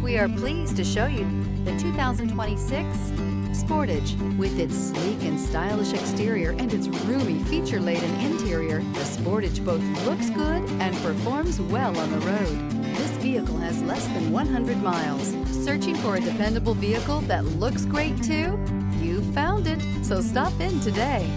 We are pleased to show you the 2026 Sportage. With its sleek and stylish exterior and its roomy, feature-laden interior, the Sportage both looks good and performs well on the road. This vehicle has less than 100 miles. Searching for a dependable vehicle that looks great too? You found it, so stop in today.